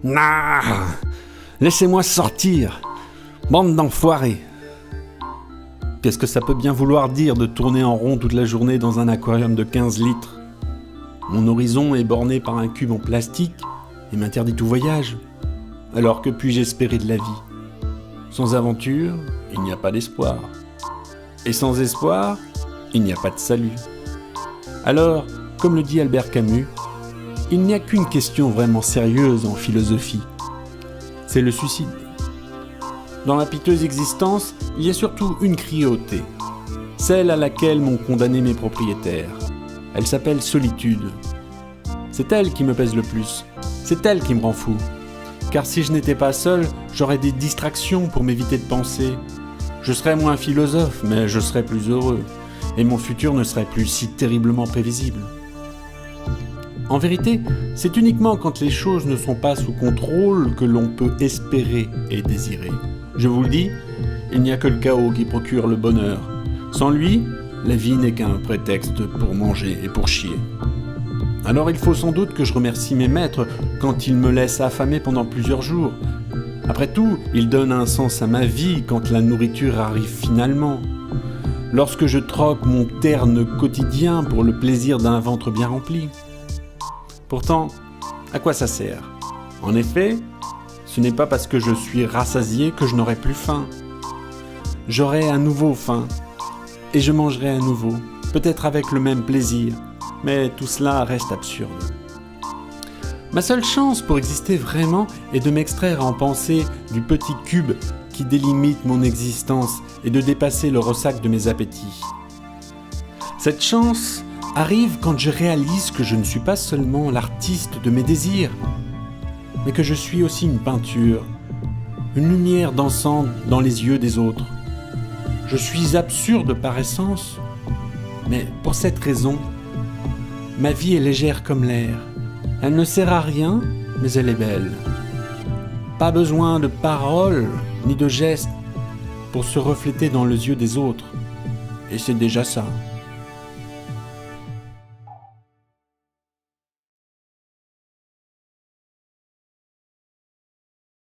Nah, laissez-moi sortir, bande d'enfoirés. Qu'est-ce que ça peut bien vouloir dire de tourner en rond toute la journée dans un aquarium de 15 litres? Mon horizon est borné par un cube en plastique et m'interdit tout voyage. Alors que puis-je espérer de la vie? Sans aventure, il n'y a pas d'espoir. Et sans espoir, il n'y a pas de salut. Alors, comme le dit Albert Camus, il n'y a qu'une question vraiment sérieuse en philosophie. C'est le suicide. Dans ma piteuse existence, il y a surtout une cruauté. Celle à laquelle m'ont condamné mes propriétaires. Elle s'appelle solitude. C'est elle qui me pèse le plus. C'est elle qui me rend fou. Car si je n'étais pas seul, j'aurais des distractions pour m'éviter de penser. Je serais moins philosophe, mais je serais plus heureux. Et mon futur ne serait plus si terriblement prévisible. En vérité, c'est uniquement quand les choses ne sont pas sous contrôle que l'on peut espérer et désirer. Je vous le dis, il n'y a que le chaos qui procure le bonheur. Sans lui, la vie n'est qu'un prétexte pour manger et pour chier. Alors il faut sans doute que je remercie mes maîtres quand ils me laissent affamer pendant plusieurs jours. Après tout, ils donnent un sens à ma vie quand la nourriture arrive finalement. Lorsque je troque mon terne quotidien pour le plaisir d'un ventre bien rempli. Pourtant, à quoi ça sert? En effet, ce n'est pas parce que je suis rassasié que je n'aurai plus faim. J'aurai à nouveau faim, et je mangerai à nouveau, peut-être avec le même plaisir, mais tout cela reste absurde. Ma seule chance pour exister vraiment est de m'extraire en pensée du petit cube qui délimite mon existence et de dépasser le ressac de mes appétits. Cette chance arrive quand je réalise que je ne suis pas seulement l'artiste de mes désirs, mais que je suis aussi une peinture, une lumière dansante dans les yeux des autres. Je suis absurde par essence, mais pour cette raison, ma vie est légère comme l'air. Elle ne sert à rien, mais elle est belle. Pas besoin de paroles ni de gestes pour se refléter dans les yeux des autres. Et c'est déjà ça.